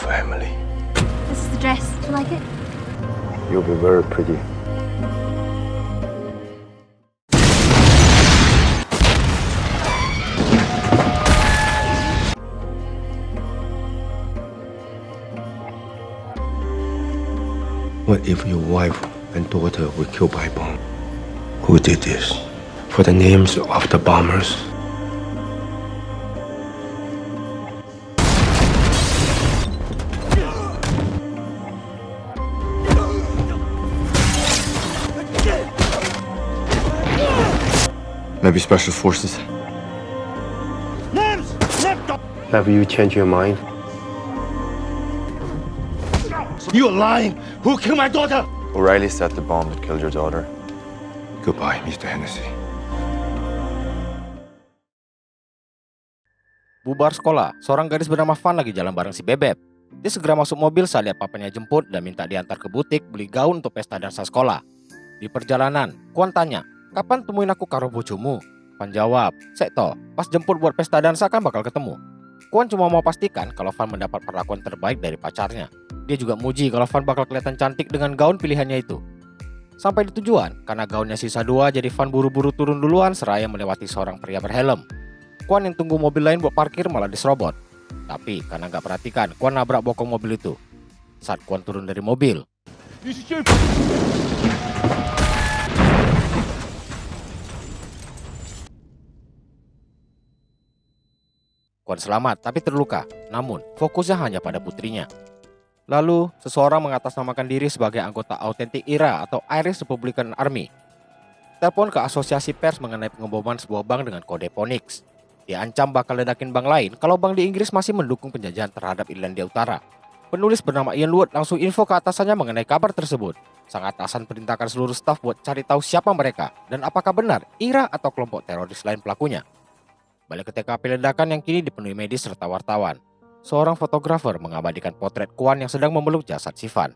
for Emily. This is the dress. Do you like it? You'll be very pretty. What if your wife and daughter were killed by bomb? Who did this? For the names of the bombers. Maybe special forces. Have you changed your mind? You're lying! Who killed my daughter? O'Reilly set the bomb that killed your daughter. Goodbye, Mr. Hennessy. Bubar sekolah, seorang gadis bernama Van lagi jalan bareng si Bebek. Dia segera masuk mobil saat lihat papanya jemput dan minta diantar ke butik beli gaun untuk pesta dansa sekolah. Di perjalanan, Kwan tanya, "Kapan temuin aku karo bojomu?" Van jawab, "Sekto, pas jemput buat pesta dansa kan bakal ketemu." Kwan cuma mau pastikan kalau Van mendapat perlakuan terbaik dari pacarnya. Dia juga muji kalau Van bakal kelihatan cantik dengan gaun pilihannya itu. Sampai di tujuan, karena gaunnya sisa 2, jadi Van buru-buru turun duluan seraya melewati seorang pria berhelm. Kwan yang tunggu mobil lain buat parkir malah diserobot. Tapi karena nggak perhatikan, Kwan nabrak bokong mobil itu. Saat Kwan turun dari mobil, Kwan selamat tapi terluka, namun fokusnya hanya pada putrinya. Lalu, seseorang mengatasnamakan diri sebagai anggota autentik IRA atau Irish Republican Army. Telepon ke asosiasi pers mengenai pengeboman sebuah bank dengan kode Ponix. Dia ancam bakal ledakin bank lain kalau bank di Inggris masih mendukung penjajahan terhadap Irlandia Utara. Penulis bernama Ian Wood langsung info ke atasannya mengenai kabar tersebut. Sang atasan perintahkan seluruh staf buat cari tahu siapa mereka dan apakah benar IRA atau kelompok teroris lain pelakunya. Balik ke TKP ledakan yang kini dipenuhi medis serta wartawan. Seorang fotografer mengabadikan potret Kwan yang sedang memeluk jasad si Van.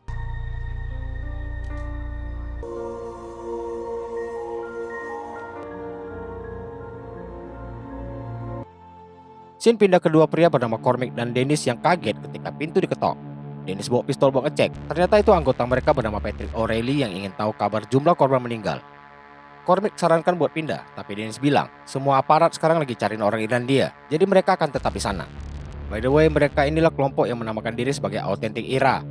Scene pindah kedua pria bernama Cormac dan Dennis yang kaget ketika pintu diketok. Dennis bawa pistol buat ngecek. Ternyata itu anggota mereka bernama Patrick O'Reilly yang ingin tahu kabar jumlah korban meninggal. Cormac sarankan buat pindah, tapi Dennis bilang semua aparat sekarang lagi cariin orang Irlandia, jadi mereka akan tetap di sana. By the way, mereka inilah kelompok yang menamakan diri sebagai autentik IRA.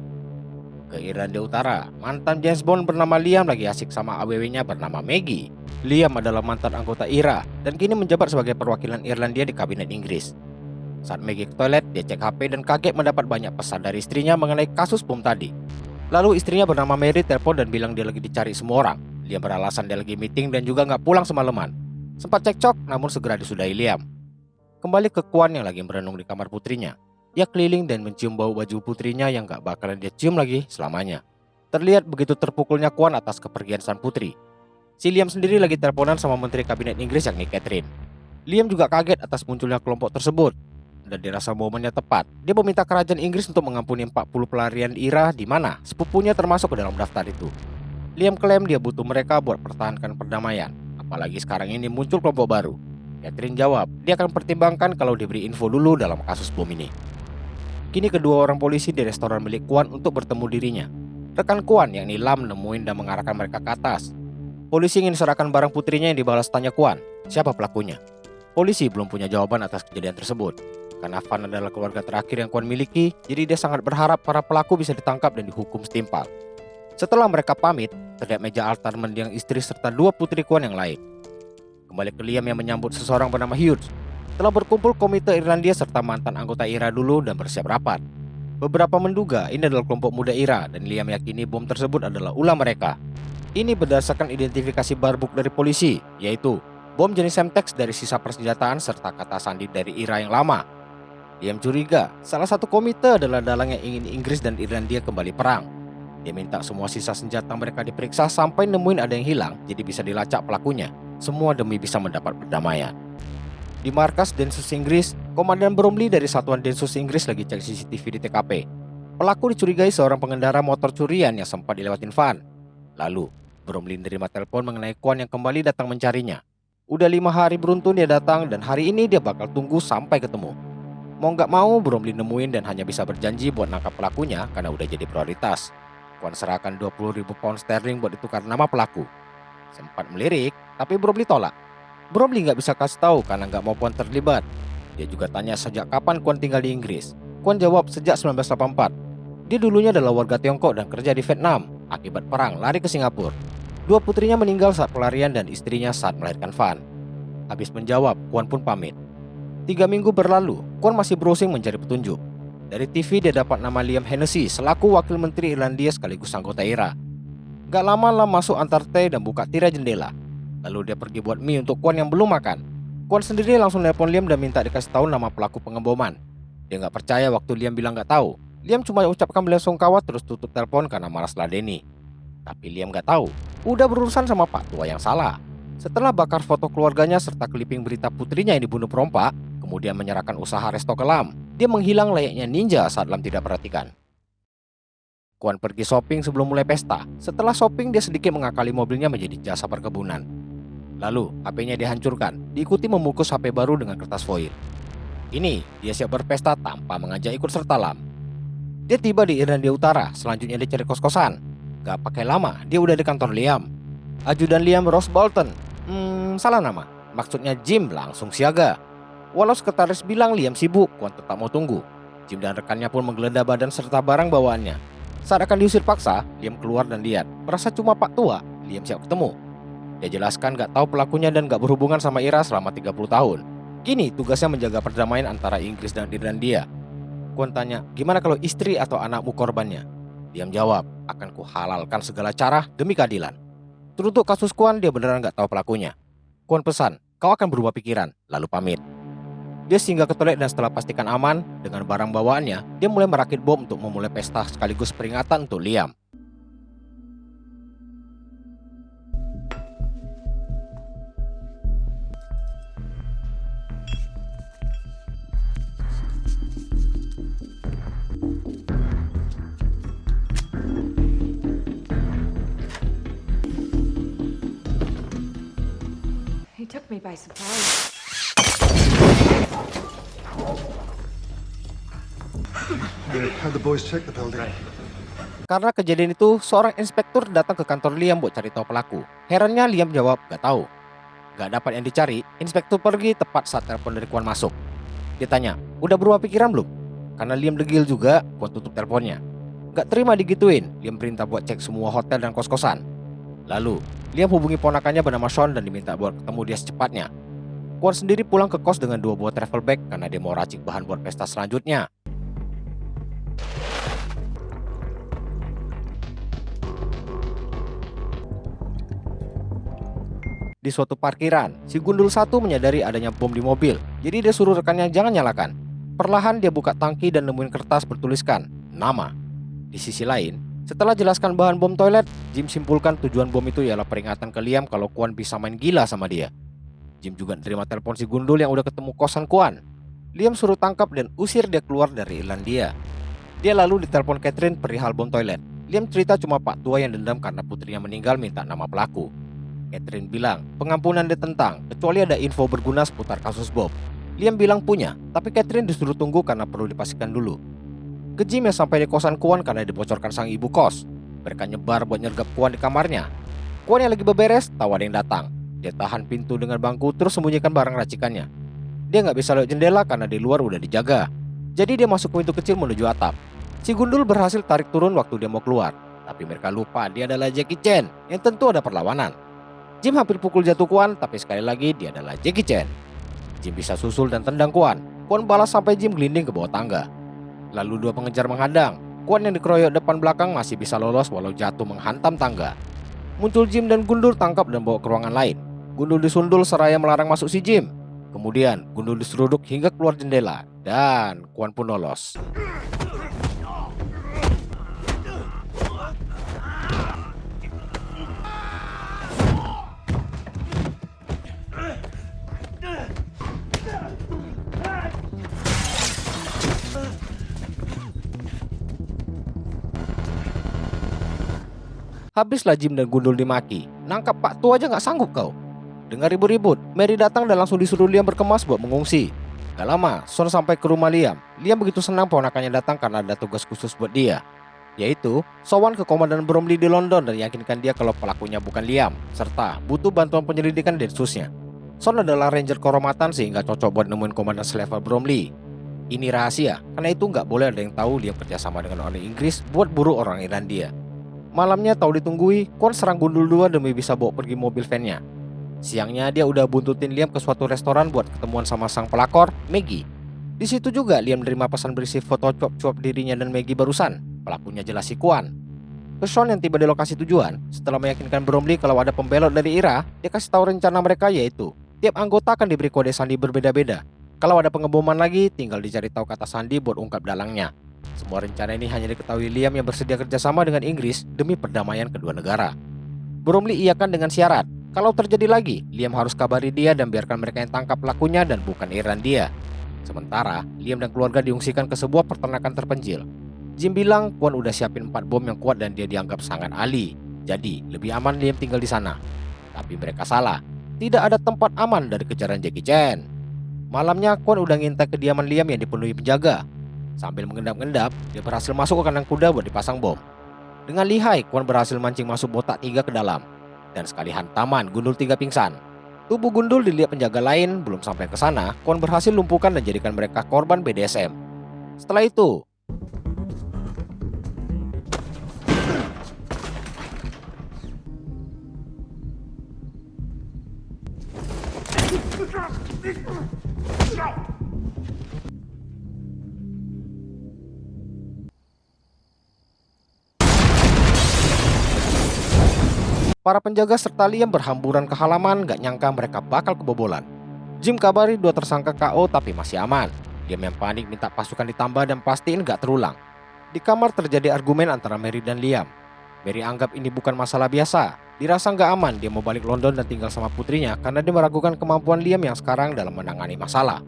Ke Irlandia Utara, mantan James Bond bernama Liam lagi asik sama AWW-nya bernama Maggie. Liam adalah mantan anggota IRA dan kini menjabat sebagai perwakilan Irlandia di kabinet Inggris. Saat Maggie ke toilet, dia cek HP dan kaget mendapat banyak pesan dari istrinya mengenai kasus bom tadi. Lalu istrinya bernama Mary telepon dan bilang dia lagi dicari semua orang. Liam beralasan dia lagi meeting dan juga nggak pulang semalaman. Sempat cekcok, namun segera disudahi Liam. Kembali ke Kwan yang lagi merenung di kamar putrinya. Dia keliling dan mencium bau baju putrinya yang gak bakalan dia cium lagi selamanya. Terlihat begitu terpukulnya Kwan atas kepergian sang putri. Si Liam sendiri lagi teleponan sama Menteri Kabinet Inggris yakni Catherine. Liam juga kaget atas munculnya kelompok tersebut. Dan dirasa momennya tepat. Dia meminta kerajaan Inggris untuk mengampuni 40 pelarian IRA di mana sepupunya termasuk ke dalam daftar itu. Liam klaim dia butuh mereka buat pertahankan perdamaian. Apalagi sekarang ini muncul kelompok baru. Catherine jawab, dia akan pertimbangkan kalau diberi info dulu dalam kasus bom ini. Kini kedua orang polisi di restoran milik Kwan untuk bertemu dirinya. Rekan Kwan yakni Lam nemuin dan mengarahkan mereka ke atas. Polisi ingin serahkan barang putrinya yang dibalas tanya Kwan, siapa pelakunya? Polisi belum punya jawaban atas kejadian tersebut. Karena Van adalah keluarga terakhir yang Kwan miliki, jadi dia sangat berharap para pelaku bisa ditangkap dan dihukum setimpal. Setelah mereka pamit, terlihat meja altar mendiang istri serta 2 putri Kwan yang lain. Kembali ke Liam yang menyambut seseorang bernama Hughes. Telah berkumpul komite Irlandia serta mantan anggota IRA dulu dan bersiap rapat. Beberapa menduga ini adalah kelompok muda IRA dan Liam yakini bom tersebut adalah ulah mereka. Ini berdasarkan identifikasi barbuk dari polisi, yaitu bom jenis Semtex dari sisa persenjataan serta kata sandi dari IRA yang lama. Liam curiga salah satu komite adalah dalang yang ingin Inggris dan Irlandia kembali perang. Dia minta semua sisa senjata mereka diperiksa sampai nemuin ada yang hilang, jadi bisa dilacak pelakunya. Semua demi bisa mendapat perdamaian. Di markas Densus Inggris, Komandan Bromley dari Satuan Densus Inggris lagi cek CCTV di TKP. Pelaku dicurigai seorang pengendara motor curian yang sempat dilewatin Van. Lalu, Bromley menerima telepon mengenai Kwan yang kembali datang mencarinya. Udah 5 hari beruntun dia datang dan hari ini dia bakal tunggu sampai ketemu. Mau nggak mau, Bromley nemuin dan hanya bisa berjanji buat nangkap pelakunya karena udah jadi prioritas. Kwon serahkan 20.000 pound sterling buat ditukar nama pelaku. Sempat melirik, tapi Bromley tolak. Bromley nggak bisa kasih tahu karena nggak mau Kwon terlibat. Dia juga tanya sejak kapan Kwon tinggal di Inggris. Kwon jawab sejak 1984. Dia dulunya adalah warga Tiongkok dan kerja di Vietnam. Akibat perang, lari ke Singapura. 2 putrinya meninggal saat pelarian dan istrinya saat melahirkan Van. Habis menjawab, Kwon pun pamit. 3 minggu berlalu, Kwon masih browsing mencari petunjuk. Dari TV dia dapat nama Liam Hennessy selaku wakil menteri Irlandia sekaligus anggota IRA. Gak lama Lam masuk antar teh dan buka tirai jendela. Lalu dia pergi buat mie untuk Kwon yang belum makan. Kwon sendiri langsung nelpon Liam dan minta dikasih tahu nama pelaku pengeboman. Dia gak percaya waktu Liam bilang gak tahu. Liam cuma ucapkan belasungkawa terus tutup telepon karena malas ladeni. Tapi Liam gak tahu, udah berurusan sama Pak Tua yang salah. Setelah bakar foto keluarganya serta clipping berita putrinya yang dibunuh perompak, kemudian menyerahkan usaha resto ke Lam. Dia menghilang layaknya ninja saat Lam tidak perhatikan. Kwon pergi shopping sebelum mulai pesta. Setelah shopping dia sedikit mengakali mobilnya menjadi jasa perkebunan. Lalu HP-nya dihancurkan, diikuti membungkus HP baru dengan kertas foil. Ini dia siap berpesta tanpa mengajak ikut serta Lam. Dia tiba di Irlandia Utara, selanjutnya dia cari kos-kosan. Gak pakai lama, dia udah di kantor Liam. Ajudan Liam, Ross Bolton. Salah nama. Maksudnya Jim langsung siaga. Walau sekretaris bilang Liam sibuk, Kwon tetap mau tunggu. Jim dan rekannya pun menggeledah badan serta barang bawaannya. Saat akan diusir paksa, Liam keluar dan lihat. Merasa cuma Pak Tua, Liam siap ketemu. Dia jelaskan gak tahu pelakunya dan gak berhubungan sama Ira selama 30 tahun. Kini tugasnya menjaga perdamaian antara Inggris dan Irlandia. Kwon tanya, gimana kalau istri atau anakmu korbannya? Liam jawab, akan kuhalalkan segala cara demi keadilan. Teruntuk kasus Kwon, dia beneran gak tahu pelakunya. Kwon pesan, kau akan berubah pikiran, lalu pamit. Dia singgah ke toilet dan setelah pastikan aman dengan barang bawaannya, dia mulai merakit bom untuk memulai pesta sekaligus peringatan untuk Liam. He took me by surprise. Have the boys check the building. Karena kejadian itu, seorang inspektur datang ke kantor Liam buat cari tahu pelaku. Herannya Liam jawab, gak tahu. Gak dapat yang dicari, inspektur pergi tepat saat telepon dari Kwon masuk. Dia tanya, udah berubah pikiran belum? Karena Liam degil juga, Kwon tutup teleponnya. Gak terima digituin, Liam perintah buat cek semua hotel dan kos-kosan. Lalu, Liam hubungi ponakannya bernama Sean dan diminta buat ketemu dia secepatnya. Kwon sendiri pulang ke kos dengan 2 buah travel bag karena dia mau racik bahan buat pesta selanjutnya. Di suatu parkiran, si gundul satu menyadari adanya bom di mobil, jadi dia suruh rekannya jangan nyalakan. Perlahan dia buka tangki dan nemuin kertas bertuliskan nama. Di sisi lain, setelah jelaskan bahan bom toilet, Jim simpulkan tujuan bom itu ialah peringatan ke Liam kalau Kwon bisa main gila sama dia. Jim juga terima telepon si gundul yang udah ketemu kosan Kwon. Liam suruh tangkap dan usir dia keluar dari Irlandia. Dia lalu ditelepon Catherine perihal bom toilet. Liam cerita cuma Pak Tua yang dendam karena putrinya meninggal minta nama pelaku. Catherine bilang pengampunan ditentang kecuali ada info berguna seputar kasus bom. Liam bilang punya, tapi Catherine disuruh tunggu karena perlu dipastikan dulu. Ke Jim yang sampai di kosan Kwon karena dibocorkan sang ibu kos. Mereka nyebar buat nyergap Kwon di kamarnya. Kwon yang lagi beberes tahu ada yang datang. Dia tahan pintu dengan bangku terus sembunyikan barang racikannya. Dia nggak bisa lewat jendela karena di luar udah dijaga. Jadi dia masuk pintu kecil menuju atap. Si gundul berhasil tarik turun waktu dia mau keluar. Tapi mereka lupa dia adalah Jackie Chan yang tentu ada perlawanan. Jim hampir pukul jatuh Kwon, tapi sekali lagi dia adalah Jackie Chan. Jim bisa susul dan tendang Kwon. Kwon balas sampai Jim gelinding ke bawah tangga. Lalu 2 pengejar menghadang. Kwon yang dikeroyok depan belakang masih bisa lolos walau jatuh menghantam tangga. Muncul Jim dan Gundul tangkap dan bawa ke ruangan lain. Gundul disundul seraya melarang masuk si Jim. Kemudian Gundul diseruduk hingga keluar jendela dan Kwon pun lolos. Habislah Jim dan Gundul dimaki. Nangkap Pak Tua aja gak sanggup kau. Dengar ribut-ribut, Mary datang dan langsung disuruh Liam berkemas buat mengungsi. Gak lama, Son sampai ke rumah Liam. Liam begitu senang ponakannya datang karena ada tugas khusus buat dia, yaitu sowan ke Komandan Bromley di London dan yakinkan dia kalau pelakunya bukan Liam, serta butuh bantuan penyelidikan densusnya. Son adalah ranger kehormatan sehingga cocok buat nemuin Komandan selevel Bromley. Ini rahasia, karena itu nggak boleh ada yang tahu Liam kerjasama dengan orang Inggris buat buru orang Irlandia. Malamnya tahu ditunggui, Kwon serang gundul dua demi bisa bawa pergi mobil vannya. Siangnya dia udah buntutin Liam ke suatu restoran buat ketemuan sama sang pelakor, Maggie. Di situ juga Liam menerima pesan berisi foto cuap-cuap dirinya dan Maggie barusan. Pelakunya jelas si Kwon. Ke Sean yang tiba di lokasi tujuan, setelah meyakinkan Bromley kalau ada pembelot dari Ira, dia kasih tahu rencana mereka, yaitu tiap anggota akan diberi kode sandi berbeda-beda. Kalau ada pengeboman lagi, tinggal dicari tahu kata sandi buat ungkap dalangnya. Semua rencana ini hanya diketahui Liam yang bersedia kerjasama dengan Inggris demi perdamaian kedua negara. Bromley iakan dengan syarat, kalau terjadi lagi, Liam harus kabari dia dan biarkan mereka yang tangkap pelakunya dan bukan Irlandia. Sementara, Liam dan keluarga diungsikan ke sebuah peternakan terpencil. Jim bilang Kwon udah siapin 4 bom yang kuat dan dia dianggap sangat ahli. Jadi, lebih aman Liam tinggal di sana. Tapi mereka salah. Tidak ada tempat aman dari kejaran Jackie Chan. Malamnya, Kwon udah ngintai kediaman Liam yang dipenuhi penjaga. Sambil mengendap-endap, dia berhasil masuk ke kandang kuda buat dipasang bom. Dengan lihai, Kwon berhasil mancing masuk botak 3 ke dalam. Dan sekali hantaman, gundul 3 pingsan. Tubuh gundul dilihat penjaga lain. Belum sampai ke sana, Kwon berhasil lumpuhkan dan jadikan mereka korban BDSM. Setelah itu, para penjaga serta Liam berhamburan ke halaman, gak nyangka mereka bakal kebobolan. Jim kabari 2 tersangka KO tapi masih aman. Liam yang panik minta pasukan ditambah dan pastiin gak terulang. Di kamar terjadi argumen antara Mary dan Liam. Mary anggap ini bukan masalah biasa. Dirasa gak aman dia mau balik London dan tinggal sama putrinya karena dia meragukan kemampuan Liam yang sekarang dalam menangani masalah.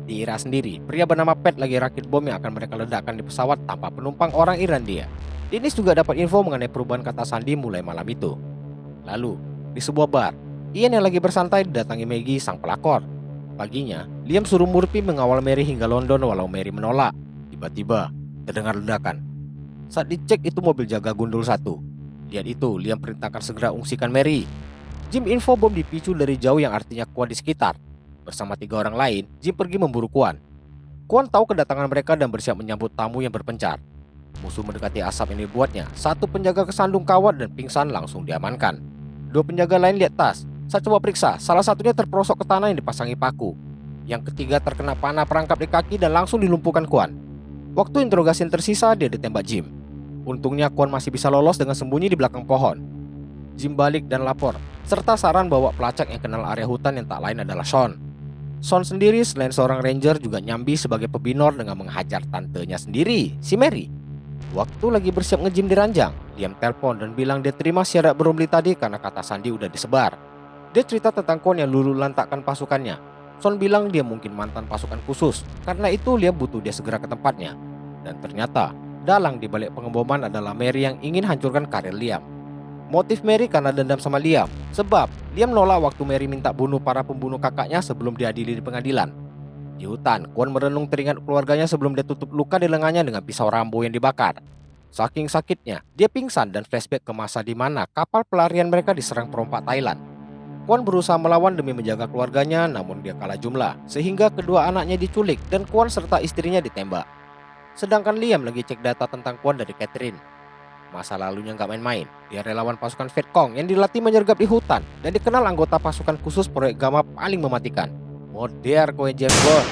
Di Ira sendiri, pria bernama Pat lagi rakit bom yang akan mereka ledakkan di pesawat tanpa penumpang orang Irlandia. Dennis juga dapat info mengenai perubahan kata sandi mulai malam itu. Lalu, di sebuah bar, Ian yang lagi bersantai didatangi Maggie sang pelakor. Paginya, Liam suruh Murphy mengawal Mary hingga London walau Mary menolak. Tiba-tiba, terdengar ledakan. Saat dicek itu mobil jaga gundul 1. Lihat itu, Liam perintahkan segera ungsikan Mary. Jim info bom dipicu dari jauh yang artinya Kwon di sekitar. Bersama 3 orang lain, Jim pergi memburu Kwon. Kwon tahu kedatangan mereka dan bersiap menyambut tamu yang berpencar. Musuh mendekati asap yang dibuatnya. 1 penjaga kesandung kawat dan pingsan langsung diamankan. 2 penjaga lain lihat tas. Saat coba periksa, salah satunya terperosok ke tanah yang dipasangi paku. Yang ketiga terkena panah perangkap di kaki dan langsung dilumpuhkan Kwon. Waktu interogasi yang tersisa, dia ditembak Jim. Untungnya Kwon masih bisa lolos dengan sembunyi di belakang pohon. Jim balik dan lapor, serta saran bawa pelacak yang kenal area hutan yang tak lain adalah Sean. Sean sendiri selain seorang ranger juga nyambi sebagai pebinor dengan menghajar tantenya sendiri, si Mary. Waktu lagi bersiap nge-gym di ranjang, Liam telepon dan bilang dia terima syarat Bromley tadi karena kata sandi udah disebar. Dia cerita tentang Kwon yang lulu lantakkan pasukannya. Sean bilang dia mungkin mantan pasukan khusus, karena itu Liam butuh dia segera ke tempatnya. Dan ternyata, dalang di balik pengeboman adalah Mary yang ingin hancurkan karir Liam. Motif Mary karena dendam sama Liam, sebab Liam nolak waktu Mary minta bunuh para pembunuh kakaknya sebelum diadili di pengadilan. Di hutan, Kwon merenung teringat keluarganya sebelum dia tutup luka di lengannya dengan pisau Rambo yang dibakar. Saking sakitnya, dia pingsan dan flashback ke masa di mana kapal pelarian mereka diserang perompak Thailand. Kwon berusaha melawan demi menjaga keluarganya, namun dia kalah jumlah, sehingga kedua anaknya diculik dan Kwon serta istrinya ditembak. Sedangkan Liam lagi cek data tentang Kwon dari Catherine. Masa lalunya nggak main-main. Dia relawan pasukan Vietcong yang dilatih menyergap di hutan dan dikenal anggota pasukan khusus proyek Gamma paling mematikan. Modern kowe James Bond.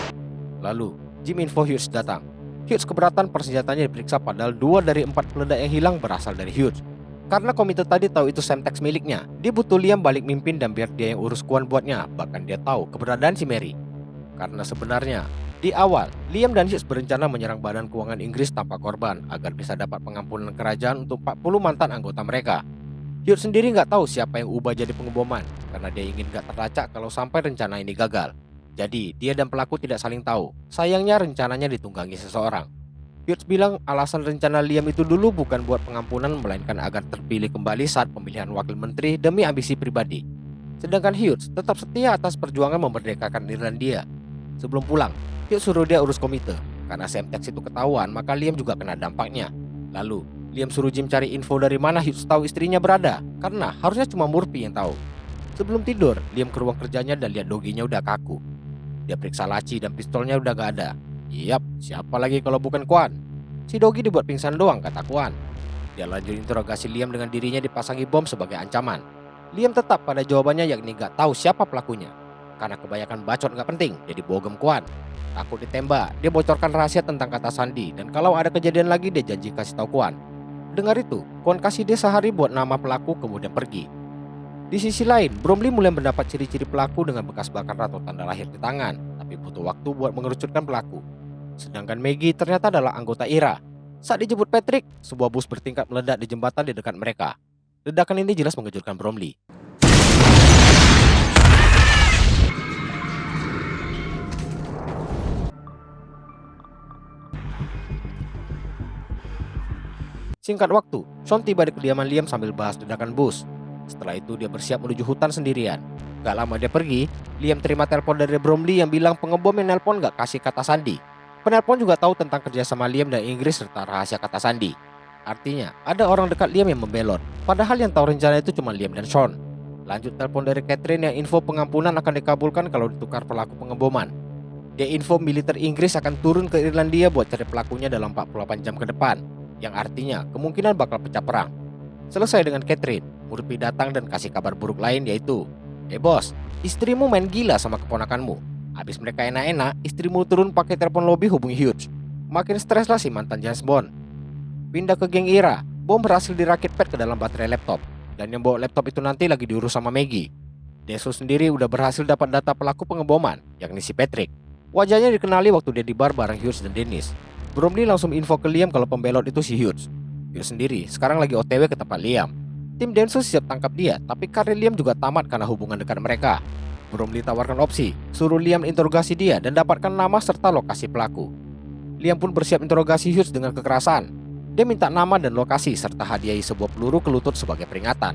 Lalu, Jim info Hughes datang. Hughes keberatan persenjatanya diperiksa padahal 2 dari 4 peledak yang hilang berasal dari Hughes. Karena komite tadi tahu itu Semtex miliknya, dia butuh Liam balik mimpin dan biar dia yang urus Kwon buatnya. Bahkan dia tahu keberadaan si Mary. Karena sebenarnya, di awal, Liam dan Hughes berencana menyerang badan keuangan Inggris tanpa korban agar bisa dapat pengampunan kerajaan untuk 40 mantan anggota mereka. Hughes sendiri nggak tahu siapa yang ubah jadi pengeboman karena dia ingin nggak terlacak kalau sampai rencana ini gagal. Jadi, dia dan pelaku tidak saling tahu. Sayangnya rencananya ditunggangi seseorang. Hughes bilang alasan rencana Liam itu dulu bukan buat pengampunan melainkan agar terpilih kembali saat pemilihan wakil menteri demi ambisi pribadi. Sedangkan Hughes tetap setia atas perjuangan memerdekakan Irlandia. Sebelum pulang, Hughes suruh dia urus komite. Karena Semtex itu ketahuan, maka Liam juga kena dampaknya. Lalu, Liam suruh Jim cari info dari mana Hughes tahu istrinya berada, karena harusnya cuma Murphy yang tahu. Sebelum tidur, Liam ke ruang kerjanya dan lihat doginya udah kaku. Dia periksa laci dan pistolnya udah gak ada. Yap, siapa lagi kalau bukan Kwan? Si dogi dibuat pingsan doang, kata Kwan. Dia lanjut interogasi Liam dengan dirinya dipasangi bom sebagai ancaman. Liam tetap pada jawabannya, yakni gak tahu siapa pelakunya. Karena kebanyakan bacot gak penting, jadi bogem Kwan. Takut ditembak, dia bocorkan rahasia tentang kata sandi, dan kalau ada kejadian lagi dia janji kasih tahu Kwan. Dengar itu, Kwan kasih dia sehari buat nama pelaku kemudian pergi. Di sisi lain, Bromley mulai mendapat ciri-ciri pelaku dengan bekas bakar atau tanda lahir di tangan, tapi butuh waktu buat mengerucutkan pelaku. Sedangkan Maggie ternyata adalah anggota IRA. Saat dijemput Patrick, sebuah bus bertingkat meledak di jembatan di dekat mereka. Ledakan ini jelas mengejutkan Bromley. Singkat waktu, Sean tiba di kediaman Liam sambil bahas ledakan bus. Setelah itu dia bersiap menuju hutan sendirian. Gak lama dia pergi, Liam terima telepon dari Bromley yang bilang pengebom yang nelpon gak kasih kata sandi. Penelpon juga tahu tentang kerjasama Liam dan Inggris serta rahasia kata sandi. Artinya, ada orang dekat Liam yang membelot. Padahal yang tahu rencana itu cuma Liam dan Sean. Lanjut telepon dari Catherine yang info pengampunan akan dikabulkan kalau ditukar pelaku pengeboman. Dia info militer Inggris akan turun ke Irlandia buat cari pelakunya dalam 48 jam ke depan. Yang artinya kemungkinan bakal pecah perang. Selesai dengan Catherine, Murphy datang dan kasih kabar buruk lain, yaitu, bos, istrimu main gila sama keponakanmu. Habis mereka enak-enak, istrimu turun pakai telepon lobby hubungi Hughes. Makin stres lah si mantan James Bond. Pindah ke geng IRA, bom berhasil dirakit pet ke dalam baterai laptop. Dan yang bawa laptop itu nanti lagi diurus sama Maggie. Deso sendiri udah berhasil dapat data pelaku pengeboman, yakni si Patrick. Wajahnya dikenali waktu dia di bar bareng Hughes dan Dennis. Bromley langsung info ke Liam kalau pembelot itu si Hughes. Hughes sendiri sekarang lagi OTW ke tempat Liam. Tim Denso siap tangkap dia, tapi karir Liam juga tamat karena hubungan dekat mereka. Bromley tawarkan opsi, suruh Liam interogasi dia dan dapatkan nama serta lokasi pelaku. Liam pun bersiap interogasi Hughes dengan kekerasan. Dia minta nama dan lokasi serta hadiahi sebuah peluru ke lutut sebagai peringatan.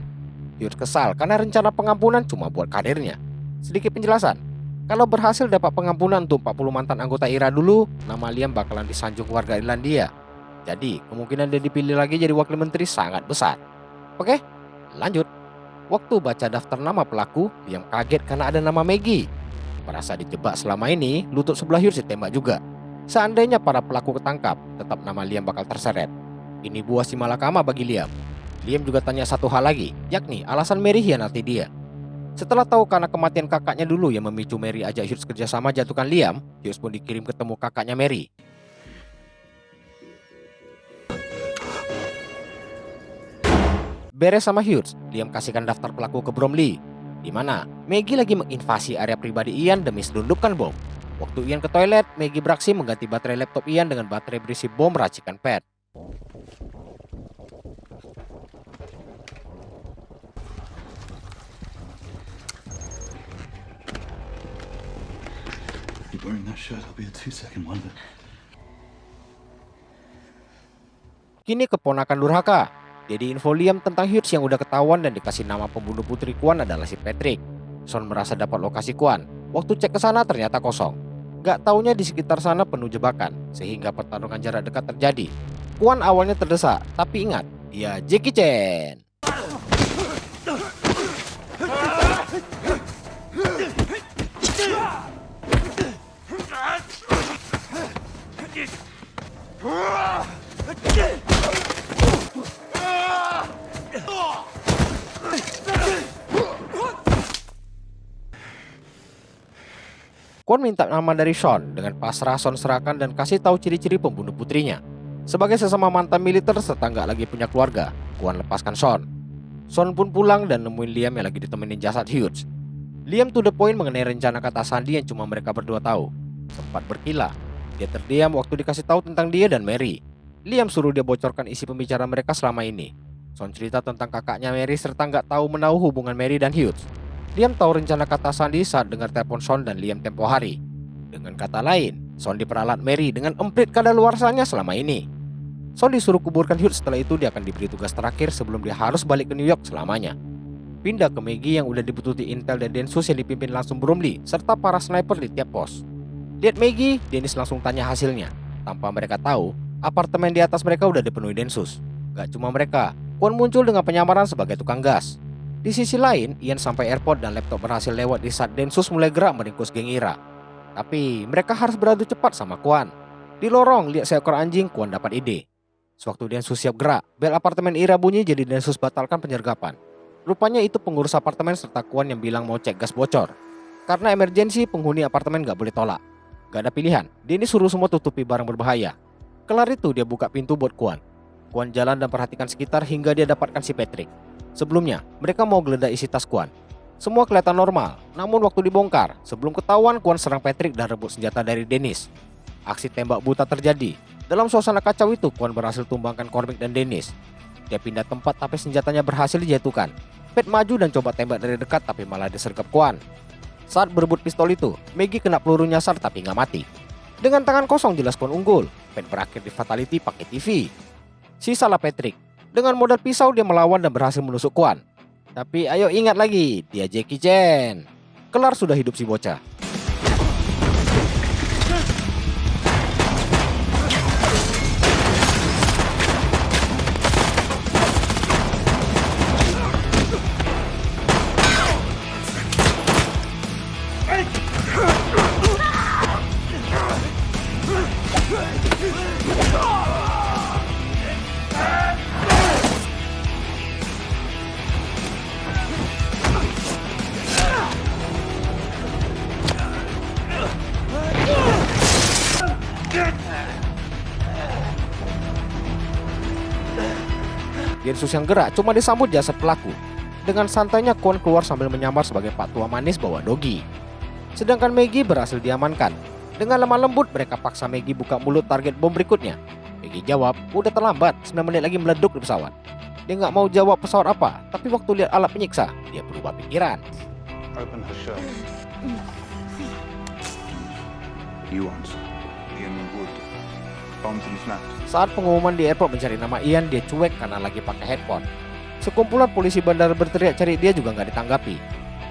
Hughes kesal karena rencana pengampunan cuma buat karirnya. Sedikit penjelasan, kalau berhasil dapat pengampunan untuk 40 mantan anggota IRA dulu, nama Liam bakalan disanjung warga Irlandia. Jadi kemungkinan dia dipilih lagi jadi wakil menteri sangat besar. Oke, lanjut. Waktu baca daftar nama pelaku, Liam kaget karena ada nama Maggie. Merasa dijebak selama ini, lutut sebelah Hughes ditembak juga. Seandainya para pelaku ketangkap, tetap nama Liam bakal terseret. Ini buah si malakama bagi Liam. Liam juga tanya satu hal lagi, yakni alasan Mary hianati dia. Setelah tahu karena kematian kakaknya dulu yang memicu Mary ajak Hughes kerjasama jatuhkan Liam, Hughes pun dikirim ketemu kakaknya Mary. Beres sama Hughes, Liam kasihkan daftar pelaku ke Bromley, di mana Maggie lagi menginvasi area pribadi Ian demi selundupkan bom. Waktu Ian ke toilet, Maggie beraksi mengganti baterai laptop Ian dengan baterai berisi bom racikan pet. You're wearing that shirt, I'll be a 2-second wonder. Kini keponakan durhaka. Jadi info Liam tentang Hughes yang udah ketahuan dan dikasih nama pembunuh putri Kwan adalah si Patrick. Sean merasa dapat lokasi Kwan. Waktu cek ke sana ternyata kosong. Gak taunya di sekitar sana penuh jebakan, sehingga pertarungan jarak dekat terjadi. Kwan awalnya terdesak, tapi ingat, dia Jackie Chan. Kwan minta nama dari Sean dengan pasrah Sean serahkan dan kasih tahu ciri-ciri pembunuh putrinya. Sebagai sesama mantan militer serta nggak lagi punya keluarga, Kwan lepaskan Sean. Sean pun pulang dan nemuin Liam yang lagi ditemenin jasad Hughes. Liam to the point mengenai rencana kata sandi yang cuma mereka berdua tahu. Sempat berkilah, dia terdiam waktu dikasih tahu tentang dia dan Mary. Liam suruh dia bocorkan isi pembicaraan mereka selama ini. Sean cerita tentang kakaknya Mary serta nggak tahu menahu hubungan Mary dan Hughes. Liam tahu rencana kata sandi saat dengar telepon Sean dan Liam tempo hari. Dengan kata lain, Sean diperalat Mary dengan emprit kadaluarsanya selama ini. Sean disuruh kuburkan Hughes, setelah itu dia akan diberi tugas terakhir sebelum dia harus balik ke New York selamanya. Pindah ke Maggie yang udah dibututi Intel dan Densus yang dipimpin langsung Bromley serta para sniper di tiap pos. Lihat Maggie, Dennis langsung tanya hasilnya. Tanpa mereka tahu, apartemen di atas mereka udah dipenuhi Densus. Gak cuma mereka, Kwon muncul dengan penyamaran sebagai tukang gas. Di sisi lain, Ian sampai airport dan laptop berhasil lewat di saat Densus mulai gerak meringkus geng Ira. Tapi mereka harus beradu cepat sama Kwon. Di lorong, lihat seekor anjing, Kwon dapat ide. Sewaktu Densus siap gerak, bel apartemen Ira bunyi jadi Densus batalkan penyergapan. Rupanya itu pengurus apartemen serta Kwon yang bilang mau cek gas bocor. Karena emergensi, penghuni apartemen gak boleh tolak. Gak ada pilihan, Dennis suruh semua tutupi barang berbahaya. Kelar itu dia buka pintu buat Kwon. Kwon jalan dan perhatikan sekitar hingga dia dapatkan si Patrick. Sebelumnya, mereka mau geledah isi tas Kwon. Semua kelihatan normal, namun waktu dibongkar, sebelum ketahuan Kwon serang Patrick dan rebut senjata dari Dennis. Aksi tembak buta terjadi. Dalam suasana kacau itu, Kwon berhasil tumbangkan Cormac dan Dennis. Dia pindah tempat tapi senjatanya berhasil dijatuhkan. Pat maju dan coba tembak dari dekat tapi malah disergap Kwon. Saat berebut pistol itu, Maggie kena peluru nyasar tapi nggak mati. Dengan tangan kosong jelas Kwon unggul. Pat berakhir di fatality pakai TV. Sisalah Patrick. Dengan modal pisau dia melawan dan berhasil menusuk Kwon. Tapi ayo ingat lagi, dia Jackie Chan. Kelar sudah hidup si bocah. Densus yang gerak cuma disambut jasad pelaku. Dengan santainya Kwon keluar sambil menyamar sebagai pak tua manis bawa dogi. Sedangkan Maggie berhasil diamankan. Dengan lemah lembut mereka paksa Maggie buka mulut target bom berikutnya. Maggie jawab, udah terlambat, 9 menit lagi meleduk di pesawat. Dia nggak mau jawab pesawat apa, tapi waktu lihat alat penyiksa, dia berubah pikiran. Open her shirt. You answer. Ian Wood. Bombs and snaps. Saat pengumuman di airport mencari nama Ian, dia cuek karena lagi pakai headphone. Sekumpulan polisi bandara berteriak cari dia juga nggak ditanggapi.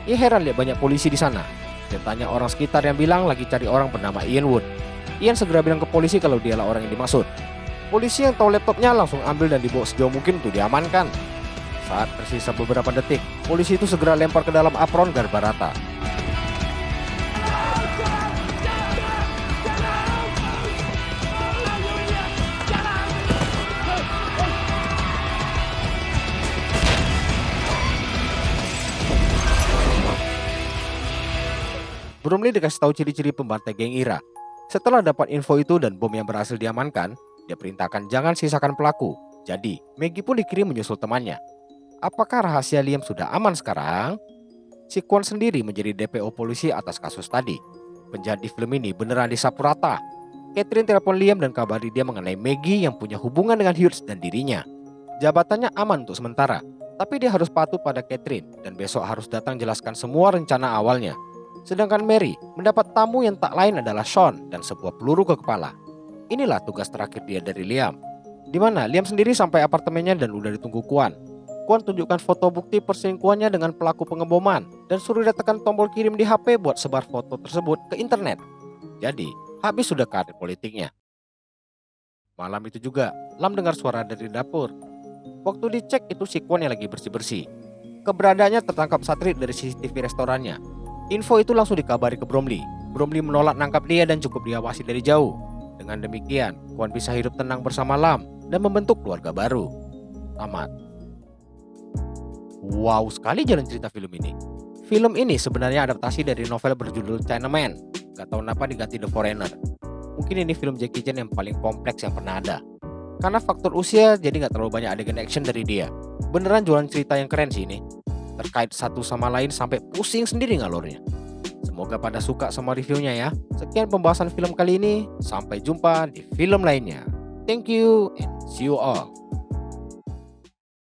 Ia heran lihat banyak polisi di sana. Dia tanya orang sekitar yang bilang lagi cari orang bernama Ian Wood. Ian segera bilang ke polisi kalau dialah orang yang dimaksud. Polisi yang tahu laptopnya langsung ambil dan dibawa sejauh mungkin untuk diamankan. Saat tersisa beberapa detik, polisi itu segera lempar ke dalam apron Garbarata. Bromley dikasih tahu ciri-ciri pembantai geng Ira. Setelah dapat info itu dan bom yang berhasil diamankan, dia perintahkan jangan sisakan pelaku. Jadi, Maggie pun dikirim menyusul temannya. Apakah rahasia Liam sudah aman sekarang? Si Kwon sendiri menjadi DPO polisi atas kasus tadi. Penjahat di film ini beneran disapu rata. Catherine telepon Liam dan kabari dia mengenai Maggie yang punya hubungan dengan Hughes dan dirinya. Jabatannya aman untuk sementara, tapi dia harus patuh pada Catherine dan besok harus datang jelaskan semua rencana awalnya. Sedangkan Mary mendapat tamu yang tak lain adalah Sean dan sebuah peluru ke kepala. Inilah tugas terakhir dia dari Liam. Di mana Liam sendiri sampai apartemennya dan udah ditunggu Kwon. Kwon tunjukkan foto bukti perselingkuhannya dengan pelaku pengeboman dan suruh dia tekan tombol kirim di HP buat sebar foto tersebut ke internet. Jadi, habis sudah karir politiknya. Malam itu juga, Lam dengar suara dari dapur. Waktu dicek itu si Kwon yang lagi bersih-bersih. Keberadaannya tertangkap satelit dari CCTV restorannya. Info itu langsung dikabari ke Bromley. Bromley menolak nangkap dia dan cukup diawasi dari jauh. Dengan demikian, Kwon bisa hidup tenang bersama Lam dan membentuk keluarga baru. Tamat. Wow sekali jalan cerita film ini. Film ini sebenarnya adaptasi dari novel berjudul Chinaman. Gak tahu kenapa diganti The Foreigner. Mungkin ini film Jackie Chan yang paling kompleks yang pernah ada. Karena faktor usia jadi gak terlalu banyak adegan action dari dia. Beneran jualan cerita yang keren sih ini. Terkait satu sama lain sampai pusing sendiri ngalurnya. Semoga pada suka sama reviewnya ya. Sekian pembahasan film kali ini. Sampai jumpa di film lainnya. Thank you and see you all.